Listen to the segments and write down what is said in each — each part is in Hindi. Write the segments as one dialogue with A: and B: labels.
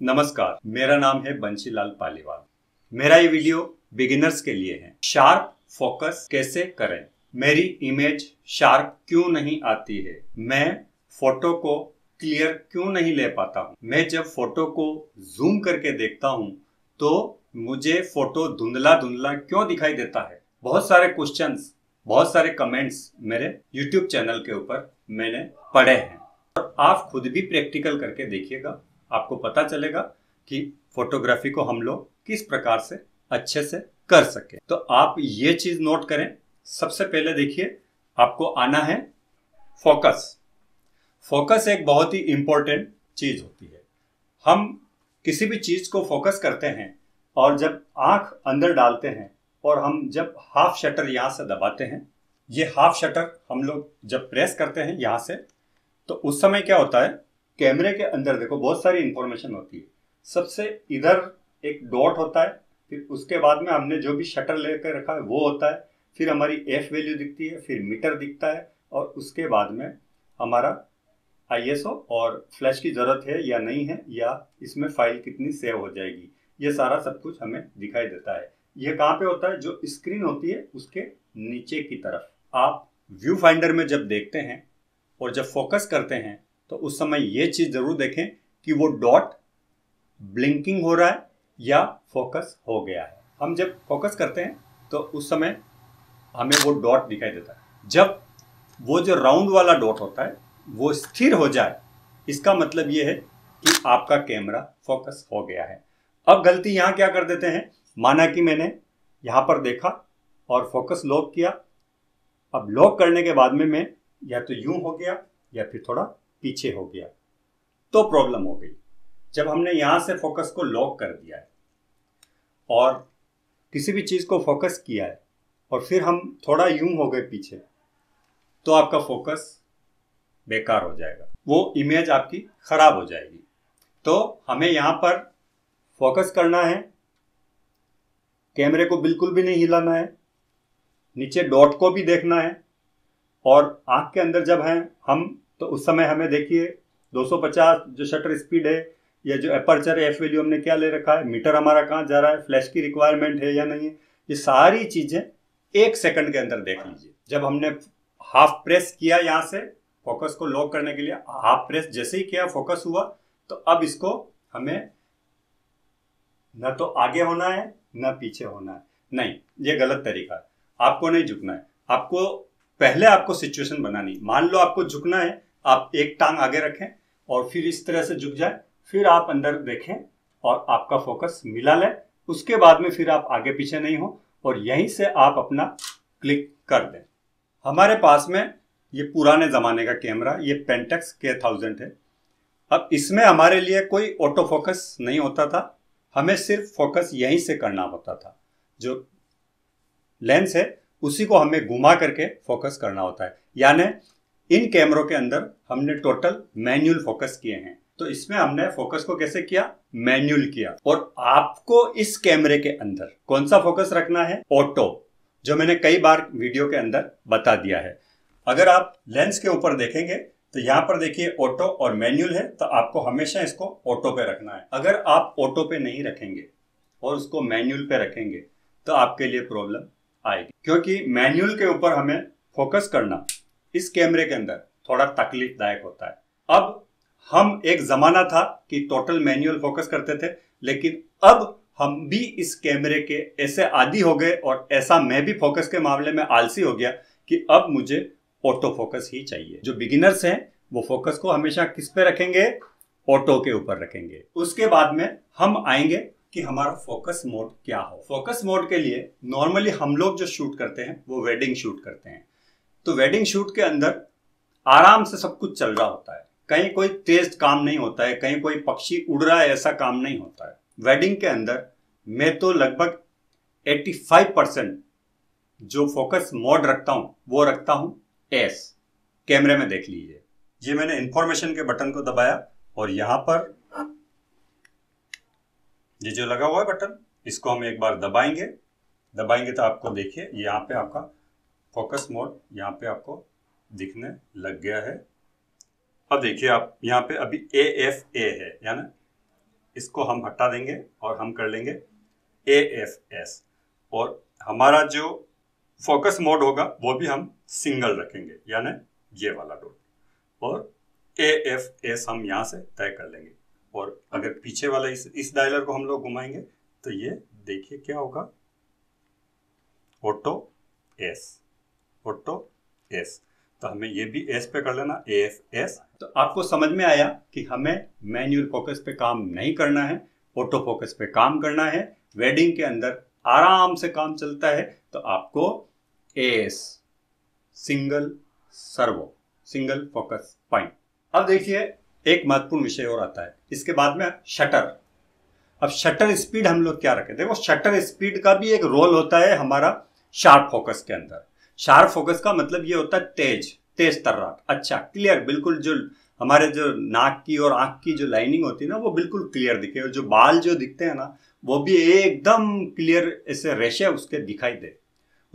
A: नमस्कार, मेरा नाम है बंशीलाल पालीवाल। मेरा ये वीडियो बिगिनर्स के लिए है। शार्प फोकस कैसे करें? मेरी इमेज शार्प क्यों नहीं आती है? मैं फोटो को क्लियर क्यों नहीं ले पाता हूँ? मैं जब फोटो को जूम करके देखता हूँ तो मुझे फोटो धुंधला धुंधला क्यों दिखाई देता है? बहुत सारे क्वेश्चंस, बहुत सारे कमेंट्स मेरे YouTube चैनल के ऊपर मैंने पढ़े हैं और आप खुद भी प्रैक्टिकल करके देखिएगा। आपको पता चलेगा कि फोटोग्राफी को हम लोग किस प्रकार से अच्छे से कर सके। तो आप ये चीज नोट करें। सबसे पहले देखिए, आपको आना है फोकस। फोकस एक बहुत ही इंपॉर्टेंट चीज होती है। हम किसी भी चीज को फोकस करते हैं और जब आंख अंदर डालते हैं और हम जब हाफ शटर यहां से दबाते हैं, ये हाफ शटर हम लोग जब प्रेस करते हैं यहां से, तो उस समय क्या होता है, कैमरे के अंदर देखो बहुत सारी इंफॉर्मेशन होती है। सबसे इधर एक डॉट होता है, फिर उसके बाद में हमने जो भी शटर लेकर रखा है वो होता है, फिर हमारी एफ वैल्यू दिखती है, फिर मीटर दिखता है और उसके बाद में हमारा आईएसओ और फ्लैश की जरूरत है या नहीं है, या इसमें फाइल कितनी सेव हो जाएगी, ये सारा सब कुछ हमें दिखाई देता है। ये कहाँ पे होता है? जो स्क्रीन होती है उसके नीचे की तरफ। आप व्यू फाइंडर में जब देखते हैं और जब फोकस करते हैं तो उस समय ये चीज जरूर देखें कि वो डॉट ब्लिंकिंग हो रहा है या फोकस हो गया है। हम जब फोकस करते हैं तो उस समय हमें वो डॉट दिखाई देता है। जब वो जो राउंड वाला डॉट होता है वो स्थिर हो जाए, इसका मतलब ये है कि आपका कैमरा फोकस हो गया है। अब गलती यहां क्या कर देते हैं, माना कि मैंने यहां पर देखा और फोकस लॉक किया। अब लॉक करने के बाद में मैं या तो यूं हो गया या फिर थोड़ा पीछे हो गया, तो प्रॉब्लम हो गई। जब हमने यहां से फोकस को लॉक कर दिया है और किसी भी चीज को फोकस किया है और फिर हम थोड़ा यूं हो गए पीछे, तो आपका फोकस बेकार हो जाएगा, वो इमेज आपकी खराब हो जाएगी। तो हमें यहां पर फोकस करना है, कैमरे को बिल्कुल भी नहीं हिलाना है, नीचे डॉट को भी देखना है और आंख के अंदर जब हैं हम, तो उस समय हमें देखिए 250 जो शटर स्पीड है या जो एपर्चर एफ वैल्यू हमने क्या ले रखा है, मीटर हमारा कहाँ जा रहा है, फ्लैश की रिक्वायरमेंट है या नहीं है, ये सारी चीजें 1 सेकंड के अंदर देख लीजिए। जब हमने हाफ प्रेस किया यहां से फोकस को लॉक करने के लिए, हाफ प्रेस जैसे ही किया फोकस हुआ, तो अब इसको हमें न तो आगे होना है न पीछे होना है। नहीं, ये गलत तरीका है। आपको नहीं झुकना है। आपको पहले आपको सिचुएशन बनानी, मान लो आपको झुकना है, आप एक टांग आगे रखें और फिर इस तरह से झुक जाए, फिर आप अंदर देखें और आपका फोकस मिला ले। उसके बाद में फिर आप आगे पीछे नहीं हो और यहीं से आप अपना क्लिक कर दें। हमारे पास में ये पुराने जमाने का कैमरा, ये पेंटेक्स K1000 है। अब इसमें हमारे लिए कोई ऑटो फोकस नहीं होता था, हमें सिर्फ फोकस यहीं से करना होता था। जो लेंस है उसी को हमें घुमा करके फोकस करना होता है। यानी इन कैमरों के अंदर हमने टोटल मैन्युअल फोकस किए हैं। तो इसमें हमने फोकस को कैसे किया? मैन्युअल किया। और आपको इस कैमरे के अंदर कौन सा फोकस रखना है? ऑटो, जो मैंने कई बार वीडियो के अंदर बता दिया है। अगर आप लेंस के ऊपर देखेंगे तो यहाँ पर देखिए ऑटो और मैन्युअल है, तो आपको हमेशा इसको ऑटो पे रखना है। अगर आप ऑटो पे नहीं रखेंगे और उसको मैन्युअल पे रखेंगे तो आपके लिए प्रॉब्लम आएगी, क्योंकि मैन्युअल के ऊपर हमें फोकस करना इस कैमरे के अंदर थोड़ा तकलीफदायक होता है। अब हम, एक जमाना था कि टोटल मैन्युअल फोकस करते थे, लेकिन अब हम भी इस कैमरे के ऐसे आदी हो गए और ऐसा मैं भी फोकस के मामले में आलसी हो गया कि अब मुझे ऑटो फोकस ही चाहिए। जो बिगिनर्स हैं वो फोकस को हमेशा किस पे रखेंगे? ऑटो के ऊपर रखेंगे। उसके बाद में हम आएंगे कि हमारा फोकस मोड क्या हो। फोकस मोड के लिए नॉर्मली हम लोग जो शूट करते हैं वो वेडिंग शूट करते हैं। तो वेडिंग शूट के अंदर आराम से सब कुछ चल रहा होता है, कहीं कोई तेज काम नहीं होता है, कहीं कोई पक्षी उड़ रहा है, ऐसा काम नहीं होता है। वेडिंग के अंदर मैं तो लगभग 85% जो फोकस मोड रखता हूं वो रखता हूं एस। कैमरे में देख लीजिए, ये मैंने इंफॉर्मेशन के बटन को दबाया और यहां पर ये जो लगा हुआ है बटन, इसको हम एक बार दबाएंगे। दबाएंगे तो आपको देखिए यहाँ पे आपका फोकस मोड यहाँ पे आपको दिखने लग गया है। अब देखिए आप यहाँ पे अभी AFA है, यानी इसको हम हटा देंगे और हम कर लेंगे AFS, और हमारा जो फोकस मोड होगा वो भी हम सिंगल रखेंगे, यानी ये वाला डॉट, और AFS हम यहाँ से तय कर लेंगे। और अगर पीछे वाला इस डायलर को हम लोग घुमाएंगे तो ये देखिए क्या होगा, ऑटो एस। तो हमें ये भी एस पे कर लेना, AFS। तो आपको समझ में आया कि हमें मैन्युअल फोकस पे काम नहीं करना है, ऑटो फोकस पे काम करना है। वेडिंग के अंदर आराम से काम चलता है, तो आपको S, single servo, single focus point. अब देखिए एक महत्वपूर्ण विषय और आता है, इसके बाद में शटर। अब शटर स्पीड हम लोग क्या रखें? देखो शटर स्पीड का भी एक रोल होता है हमारा शार्प फोकस के अंदर। शार्प फोकस का मतलब ये होता है तेज तर्राक, अच्छा क्लियर, बिल्कुल जो हमारे जो नाक की और आंख की जो लाइनिंग होती है ना वो बिल्कुल क्लियर दिखे, और जो बाल जो दिखते हैं ना वो भी एकदम क्लियर ऐसे रेशे उसके दिखाई दे,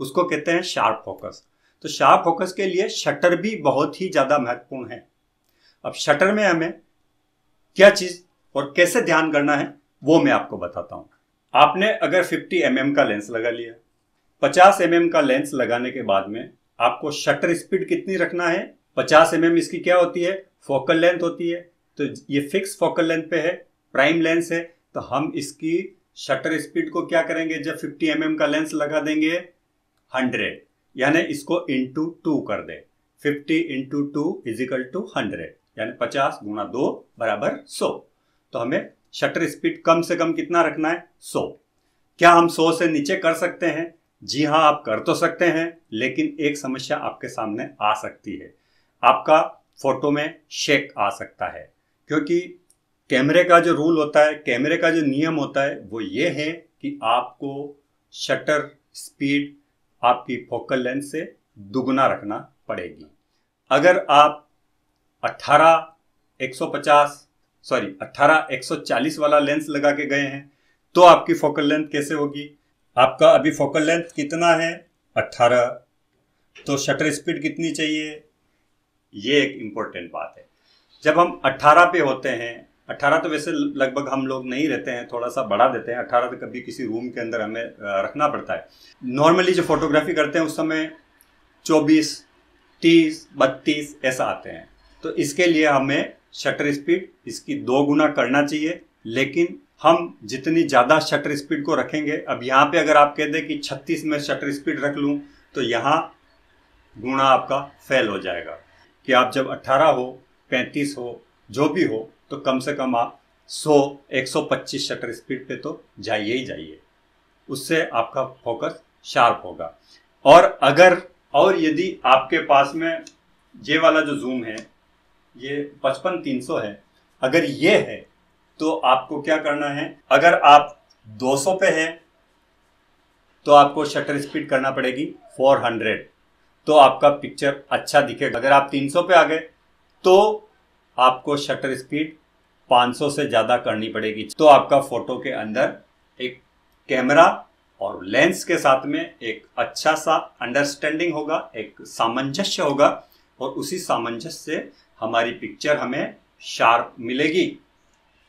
A: उसको कहते हैं शार्प फोकस। तो शार्प फोकस के लिए शटर भी बहुत ही ज्यादा महत्वपूर्ण है। अब शटर में हमें क्या चीज और कैसे ध्यान करना है वो मैं आपको बताता हूं। आपने अगर 50 mm का लेंस लगा लिया, 50 mm का लेंस लगाने के बाद में आपको शटर स्पीड कितनी रखना है? 50 mm इसकी क्या होती है? फोकल लेंथ होती है। तो ये फिक्स फोकल लेंथ पे है, प्राइम लेंस है, तो हम इसकी शटर स्पीड को क्या करेंगे? जब 50 mm का लेंस लगा देंगे 100, यानी इसको इंटू 2 कर दे। 50 इंटू 2 इजिकल टू 100, यानी 50 गुणा 2 बराबर 100। तो हमें शटर स्पीड कम से कम कितना रखना है? 100। क्या हम 100 से नीचे कर सकते हैं? जी हाँ, आप कर तो सकते हैं, लेकिन एक समस्या आपके सामने आ सकती है, आपका फोटो में शेक आ सकता है। क्योंकि कैमरे का जो रूल होता है, कैमरे का जो नियम होता है वो ये है कि आपको शटर स्पीड आपकी फोकल लेंथ से दुगुना रखना पड़ेगी। अगर आप 18 140 वाला लेंस लगा के गए हैं तो आपकी फोकल लेंथ कैसे होगी? आपका अभी फोकल लेंथ कितना है? 18, तो शटर स्पीड कितनी चाहिए? ये एक इंपॉर्टेंट बात है। जब हम 18 पे होते हैं, 18 तो वैसे लगभग हम लोग नहीं रहते हैं, थोड़ा सा बढ़ा देते हैं, 18 तो कभी किसी रूम के अंदर हमें रखना पड़ता है। नॉर्मली जो फोटोग्राफी करते हैं उस समय 24, 30, 32 ऐसा आते हैं। तो इसके लिए हमें शटर स्पीड इसकी 2 गुना करना चाहिए, लेकिन हम जितनी ज़्यादा शटर स्पीड को रखेंगे, अब यहाँ पे अगर आप कह दें कि 36 में शटर स्पीड रख लूँ तो यहाँ गुणा आपका फेल हो जाएगा कि आप जब 18 हो, 35 हो, जो भी हो, तो कम से कम आप 100-125 शटर स्पीड पे तो जाइए ही जाइए, उससे आपका फोकस शार्प होगा। और यदि आपके पास में ये वाला जो जूम है ये 55-300 है, अगर ये है तो आपको क्या करना है? अगर आप 200 पे हैं तो आपको शटर स्पीड करना पड़ेगी 400, तो आपका पिक्चर अच्छा दिखेगा। अगर आप 300 पे आ गए तो आपको शटर स्पीड 500 से ज़्यादा करनी पड़ेगी, तो आपका फोटो के अंदर एक कैमरा और लेंस के साथ में एक अच्छा सा अंडरस्टैंडिंग होगा, एक सामंजस्य होगा, और उसी सामंजस्य से हमारी पिक्चर हमें शार्प मिलेगी।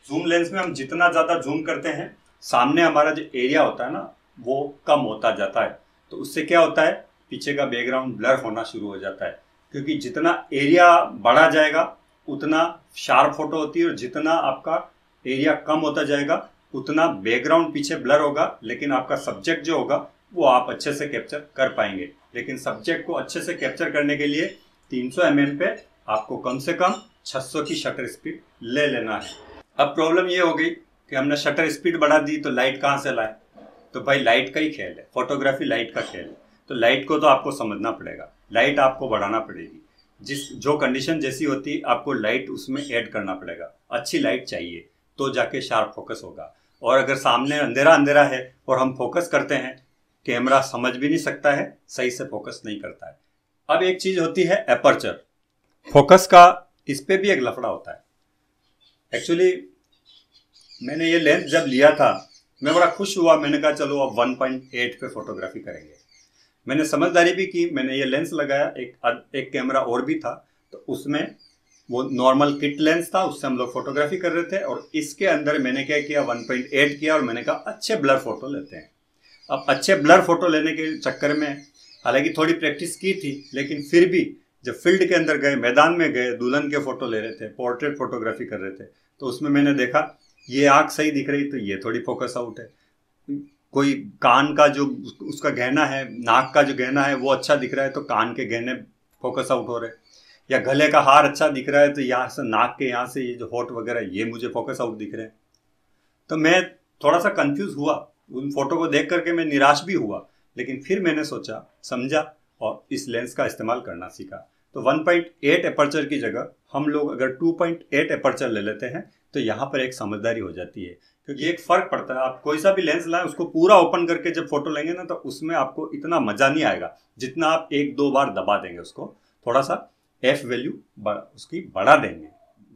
A: जूम लेंस में हम जितना ज़्यादा जूम करते हैं, सामने हमारा जो एरिया होता है ना वो कम होता जाता है, तो उससे क्या होता है? पीछे का बैकग्राउंड ब्लर होना शुरू हो जाता है, क्योंकि जितना एरिया बढ़ा जाएगा उतना शार्प फोटो होती है, और जितना आपका एरिया कम होता जाएगा उतना बैकग्राउंड पीछे ब्लर होगा, लेकिन आपका सब्जेक्ट जो होगा वो आप अच्छे से कैप्चर कर पाएंगे। लेकिन सब्जेक्ट को अच्छे से कैप्चर करने के लिए 300 mm पे आपको कम से कम 600 की शटर स्पीड ले लेना है। अब प्रॉब्लम ये हो गई कि हमने शटर स्पीड बढ़ा दी तो लाइट कहाँ से लाए? तो भाई लाइट का ही खेल है, फोटोग्राफी लाइट का खेल है, तो लाइट को तो आपको समझना पड़ेगा, लाइट आपको बढ़ाना पड़ेगी। जो कंडीशन जैसी होती आपको लाइट उसमें ऐड करना पड़ेगा, अच्छी लाइट चाहिए तो जाके शार्प फोकस होगा। और अगर सामने अंधेरा अंधेरा है और हम फोकस करते हैं, कैमरा समझ भी नहीं सकता है, सही से फोकस नहीं करता है। अब एक चीज होती है एपर्चर फोकस का, इस पे भी एक लफड़ा होता है। एक्चुअली मैंने ये लेंस जब लिया था मैं बड़ा खुश हुआ, मैंने कहा चलो अब 1.8 पे फोटोग्राफी करेंगे। मैंने समझदारी भी की, मैंने ये लेंस लगाया, एक कैमरा और भी था, तो उसमें वो नॉर्मल किट लेंस था, उससे हम लोग फोटोग्राफी कर रहे थे। और इसके अंदर मैंने क्या किया, 1.8 किया और मैंने कहा अच्छे ब्लर फोटो लेते हैं। अब अच्छे ब्लर फोटो लेने के चक्कर में हालांकि थोड़ी प्रैक्टिस की थी, लेकिन फिर भी जब फील्ड के अंदर गए, मैदान में गए, दुल्हन के फोटो ले रहे थे, पोर्ट्रेट फोटोग्राफी कर रहे थे, तो उसमें मैंने देखा ये आँख सही दिख रही तो ये थोड़ी फोकस आउट है, कोई कान का जो उसका गहना है, नाक का जो गहना है वो अच्छा दिख रहा है तो कान के गहने फोकस आउट हो रहे हैं, या गले का हार अच्छा दिख रहा है तो यहाँ से नाक के यहाँ से ये जो होठ वगैरह ये मुझे फोकस आउट दिख रहे हैं। तो मैं थोड़ा सा कंफ्यूज हुआ, उन फोटो को देख करके मैं निराश भी हुआ, लेकिन फिर मैंने सोचा, समझा और इस लेंस का इस्तेमाल करना सीखा। तो 1.8 एपर्चर की जगह हम लोग अगर 2.8 एपर्चर ले लेते हैं तो यहाँ पर एक समझदारी हो जाती है, क्योंकि एक फर्क पड़ता है। आप कोई सा भी लेंस लाएं, उसको पूरा ओपन करके जब फोटो लेंगे ना तो उसमें आपको इतना मजा नहीं आएगा जितना आप एक दो बार दबा देंगे उसको, थोड़ा सा एफ वैल्यू उसकी बढ़ा देंगे।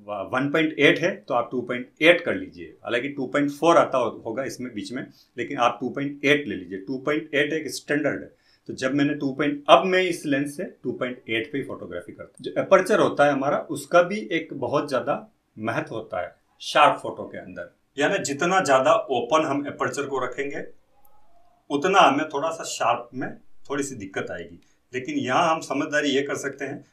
A: 1.8 है तो आप 2.8 कर लीजिए, हालांकि 2.4 आता होगा इसमें बीच में, लेकिन आप 2.8 ले लीजिए। 2.8 एक स्टैंडर्ड है। तो जब मैंने अब मैं इस लेंस से 2.8 पे ही फोटोग्राफी करता हूँ। जो एपर्चर होता है हमारा, उसका भी एक बहुत ज्यादा महत्व होता है शार्प फोटो के अंदर। यानी जितना ज्यादा ओपन हम एपर्चर को रखेंगे उतना हमें थोड़ा सा शार्प में थोड़ी सी दिक्कत आएगी, लेकिन यहाँ हम समझदारी ये कर सकते हैं,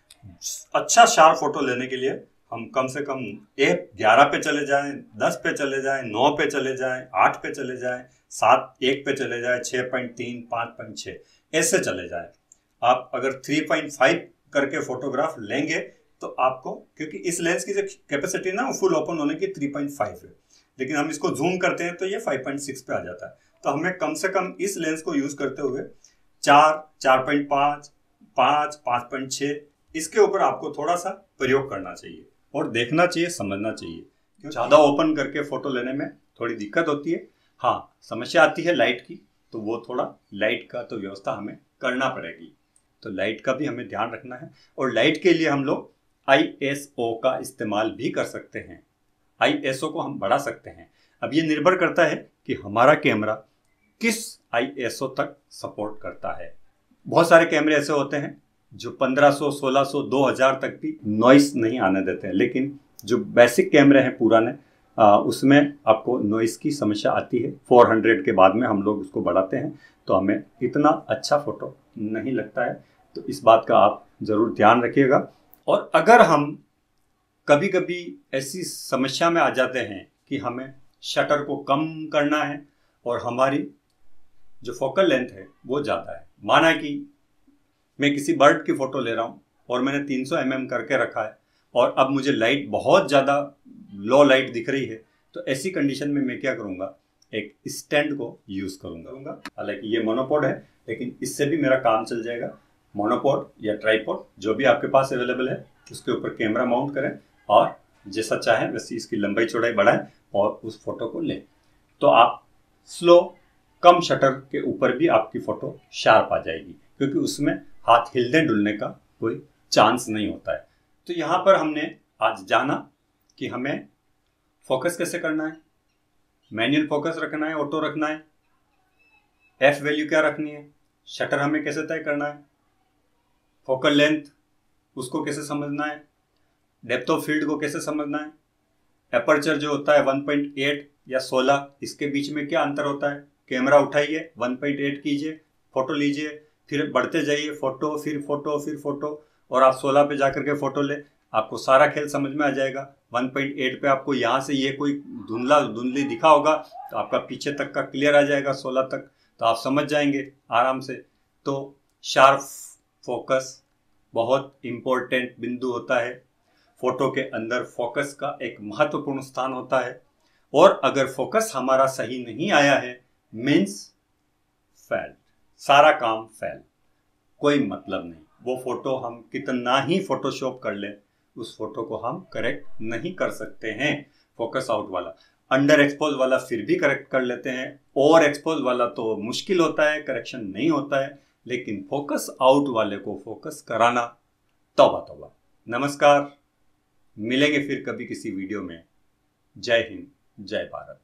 A: अच्छा शार्प फोटो लेने के लिए हम कम से कम 11 पे चले जाएं, 10 पे चले जाएं, 9 पे चले जाएं, 8 पे चले जाएं, 1 पे चले जाएं, 6.3, 5.6 ऐसे चले जाएं। आप अगर 3.5 करके फोटोग्राफ लेंगे तो आपको, क्योंकि इस लेंस की जो कैपेसिटी ना फुल ओपन होने की 3.5 है, लेकिन हम इसको जूम करते हैं तो ये 5.6 पे आ जाता है। तो हमें कम से कम इस लेंस को यूज करते हुए 4, 4.5, 5, 5.6 इसके ऊपर आपको थोड़ा सा प्रयोग करना चाहिए और देखना चाहिए, समझना चाहिए। ज़्यादा ओपन करके फोटो लेने में थोड़ी दिक्कत होती है। हाँ, समस्या आती है लाइट की, तो वो थोड़ा लाइट का तो व्यवस्था हमें करना पड़ेगी, तो लाइट का भी हमें ध्यान रखना है। और लाइट के लिए हम लोग ISO का इस्तेमाल भी कर सकते हैं। ISO को हम बढ़ा सकते हैं। अब ये निर्भर करता है कि हमारा कैमरा किस ISO तक सपोर्ट करता है। बहुत सारे कैमरे ऐसे होते हैं जो 1500, 1600, 2000 तक भी नॉइस नहीं आने देते हैं, लेकिन जो बेसिक कैमरे हैं पुराने, उसमें आपको नॉइस की समस्या आती है। 400 के बाद में हम लोग उसको बढ़ाते हैं तो हमें इतना अच्छा फोटो नहीं लगता है। तो इस बात का आप ज़रूर ध्यान रखिएगा। और अगर हम कभी कभी ऐसी समस्या में आ जाते हैं कि हमें शटर को कम करना है और हमारी जो फोकल लेंथ है वो ज़्यादा है, माना कि मैं किसी बर्ड की फ़ोटो ले रहा हूँ और मैंने 300 mm करके रखा है और अब मुझे लाइट बहुत ज़्यादा लो लाइट दिख रही है, तो ऐसी कंडीशन में मैं क्या करूँगा, एक स्टैंड को यूज़ करूँगा। हालांकि ये मोनोपोड है, लेकिन इससे भी मेरा काम चल जाएगा। मोनोपोड या ट्राईपोड जो भी आपके पास अवेलेबल है, उसके ऊपर कैमरा माउंट करें और जैसा चाहें वैसी इसकी लंबाई चौड़ाई बढ़ाएं और उस फोटो को लें, तो आप स्लो कम शटर के ऊपर भी आपकी फ़ोटो शार्प आ जाएगी, क्योंकि उसमें हाथ हिलने डुलने का कोई चांस नहीं होता है। तो यहाँ पर हमने आज जाना कि हमें फोकस कैसे करना है, मैनुअल फोकस रखना है, ऑटो रखना है, एफ वैल्यू क्या रखनी है, शटर हमें कैसे तय करना है, फोकल लेंथ उसको कैसे समझना है, डेप्थ ऑफ फील्ड को कैसे समझना है, एपर्चर जो होता है 1.8 या 16 इसके बीच में क्या अंतर होता है। कैमरा उठाइए, 1.8 कीजिए, फोटो लीजिए, फिर बढ़ते जाइए, फोटो फिर फोटो फिर फोटो, और आप 16 पे जाकर के फोटो ले, आपको सारा खेल समझ में आ जाएगा। 1.8 पे आपको यहाँ से ये कोई धुंधली दिखा होगा तो आपका पीछे तक का क्लियर आ जाएगा, 16 तक, तो आप समझ जाएंगे आराम से। तो शार्प फोकस बहुत इम्पोर्टेंट बिंदु होता है। फोटो के अंदर फोकस का एक महत्वपूर्ण स्थान होता है, और अगर फोकस हमारा सही नहीं आया है मीन्स फेल, सारा काम फेल, कोई मतलब नहीं। वो फोटो हम कितना ही फोटोशॉप कर ले, उस फोटो को हम करेक्ट नहीं कर सकते हैं। फोकस आउट वाला, अंडर एक्सपोज वाला फिर भी करेक्ट कर लेते हैं, ओवर एक्सपोज वाला तो मुश्किल होता है, करेक्शन नहीं होता है, लेकिन फोकस आउट वाले को फोकस कराना तौबा तौबा। नमस्कार, मिलेंगे फिर कभी किसी वीडियो में। जय हिंद, जय भारत।